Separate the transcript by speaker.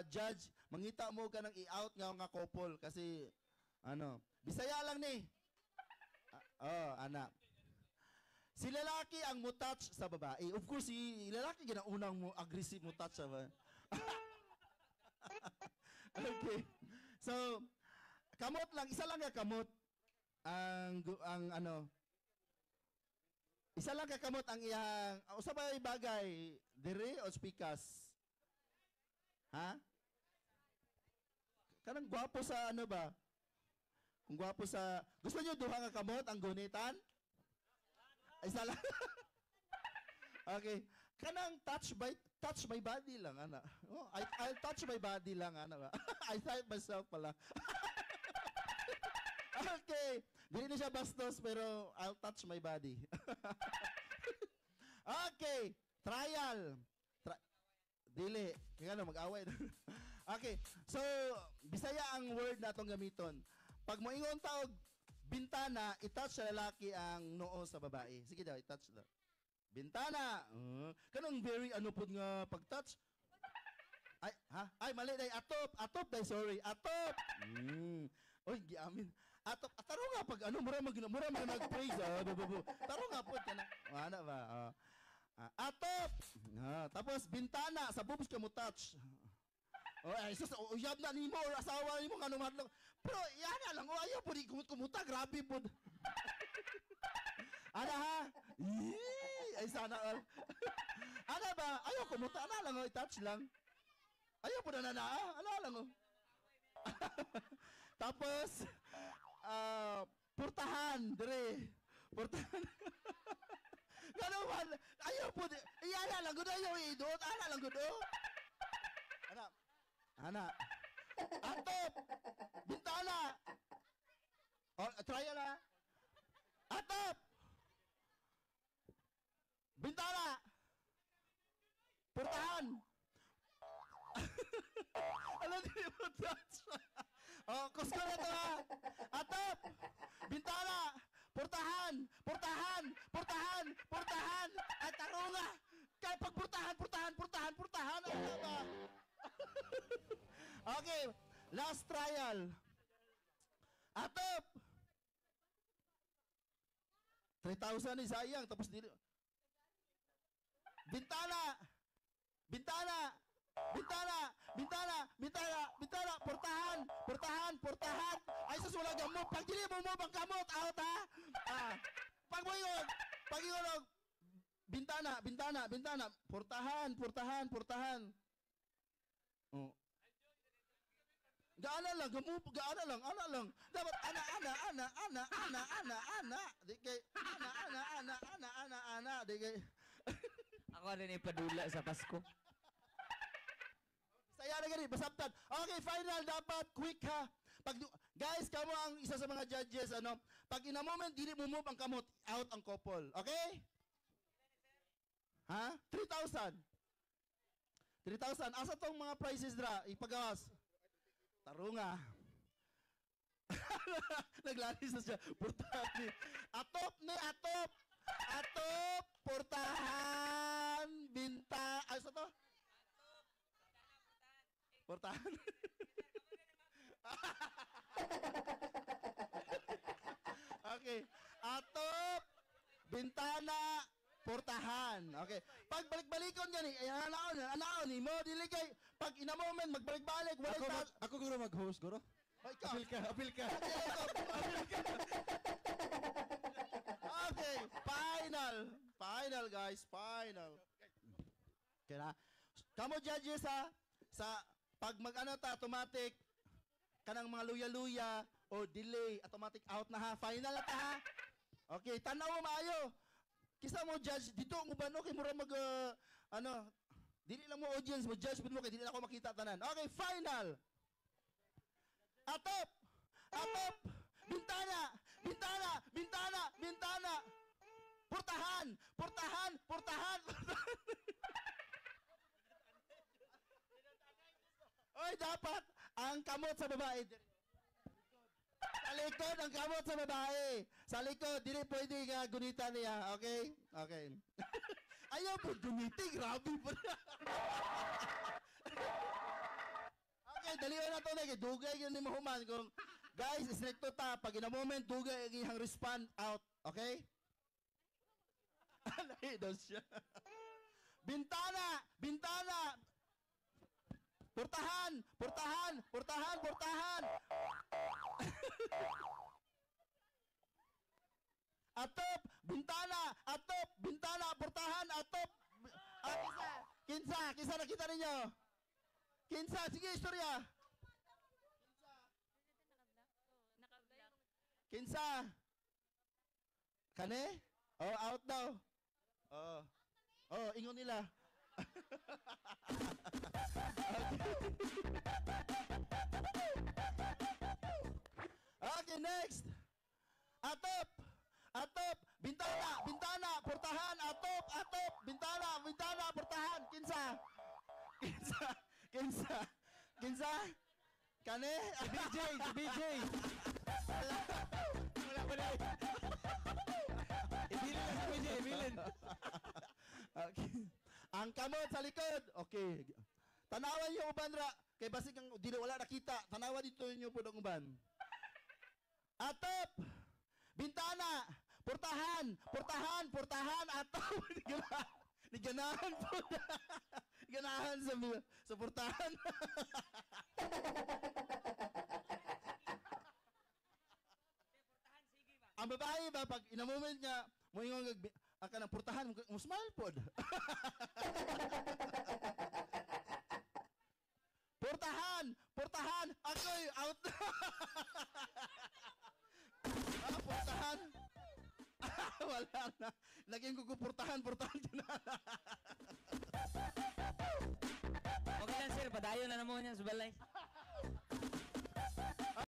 Speaker 1: judge, mangita mo ka ng i-out nga couple kasi ano, Bisaya lang ni. Anak. Si lalaki ang mo-touch sa babae. Of course, si lalaki ginaunang mo aggressive mo touch sa babae. Okay. So, kamot lang, isa lang ka kamot ang ano, isa lang ka kamot ang iyang usa ba bagay dire o speakers. Ha? Kanang gwapo sa ano ba? Kung gwapo sa gusto niyo duha nga kamot ang gunitan? Isa lang. Okay. Kanang touch my body lang ana. Oh, I'll touch my body lang ana ba. I thought myself pala. Okay. Dili na siya bastos pero I'll touch my body. Okay. Trial. Dili. Kaya ano, mag-away. Okay. So, Bisaya ang word na itong gamiton. Pag moingon taog bintana, i-touch sa lalaki ang noo sa babae. Sige daw, i-touch daw. Bintana. Kanang very ano po nga pag-touch. Ay, ha? Ay, mali day. Atop. Atop day, sorry. Atop. Oy, giamin. Atop. Taro nga pag ano, mura mag-praise. Taro nga po. Ano ba? Atop. Tapos, bintana. Sa boobs ka mo touch. Ay, uyab na nimo or asawa nimo nga numadlong. Pero, yan na lang. Ayaw po di kumuta. Grabe po. Ana ha? Ay sana all. Ana ba? Ayaw kumuta. Ana lang o. I-touch lang. Ayaw po na Ana lang o. Tapos, purtahan. Dire. Purtahan. Gano'n man. Ayaw po. Iyana lang. Gudo ayaw i-idot. Ana lang gudo. Ana. Atop. Bintana. Trial ha. Atop. Bintana. Purtahan. Alam din mo touch. Kusko na ito ha. Atop. Bintana. Purtahan. Purtahan. Purtahan. Purtahan. Ay, taro nga. Kaya pag purtahan. Ano ba? Okay. Last trial. Atop. 3,000 ni sayang. Tapos dito. Bintana. Bintana. Bintana. Bintana. Bintana. Bintana. Purtahan. Purtahan. Purtahan. Ay, wala gamot. Pag dili mo bang kamot, out ha? Pag mo yun. Pag yun. Bintana. Bintana. Bintana. Purtahan. Purtahan. Purtahan. Oh. Gaana lang, gaana lang. Dapat ana. Di kay ana. Di kay
Speaker 2: Ako rin ipadula sa Pasko.
Speaker 1: Saya na gani, basabtan. Okay, final dapat quick ha. Guys, kamo ang isa sa mga judges ano. Pag in a moment dili mo move ang kamot, out ang couple. Okay? Ha? 3,000. 3,000. Asa tong mga prizes dra? Ipagawas. Tarunga. Naglalis na siya. Purtahan ni. Atop ni atop. Atop. Purtahan. Binta. Ay, sa to? Purtahan. Okay. Atop. Bintana. Purtahan. Okay. Pag balik-balikon yan, anaon ni mo, dili kay, pag in a moment, magbalik-balik, wala
Speaker 3: Ako guro mag-host, guro. Apil ka.
Speaker 1: Okay, final guys, final. Kaya kamo judges ha, sa pag mag-ano ta, automatic, kanang mga luya-luya, o delay, automatic out na ha, final na ta ha. Okay, tanaw mo maayo. Kisa mo judge, dito mo ba no, kay mura mag, dili lang mo audience mo, judge mo kay dili na ako makita tanan. Okay, final. Atop! Atop! Bintana! Bintana! Bintana! Bintana! Purtahan! Purtahan! Purtahan! Oy, dapat ang kamot sa babae. Sa likod ang kamot sa babae. Sa likod, dili pwede ka gunita niya. Okay? Okay. Ayaw po gumiti. Grabe po. daliwan na to na kay dugay gyud ni mahuman kung guys, stricto ta pag in a moment dugay gyud respond out, okay? Lahi daw siya. Bintana, bintana. Portahan, portahan, portahan, portahan. Atop, bintana, portahan, atop. Kinsa nakita ninyo? Kinsa, sige istorya. Kinsa? Kane? Oh, out daw. Oh. Oh, ingon nila. Okay, next. Atop. Atop, bintana, bintana, portahan, atop, atop, bintana, bintana, portahan. Kinsa? Kinsa? Kinsa? Kinsa? Kane?
Speaker 3: BJ, si BJ.
Speaker 1: Wala.
Speaker 3: Ibilin na si BJ, ibilin.
Speaker 1: Okay. Ang kamot sa likod. Okay. Tanawan niyo uban ra. Kay basig kang dili wala nakita. Tanawan dito niyo pud ang uban. Atop. Bintana. Portahan. Portahan. Portahan. Atop. Niganahan po. Niganahan sa portahan. Ang babae ba pag in a moment nga mo ingon ang kanang portahan mo smile pod. Portahan, portahan, ako'y out. Portahan. Wala na. Naging portahan, portahan na.
Speaker 2: Okay lang sir, padayon na naman yan sa balay.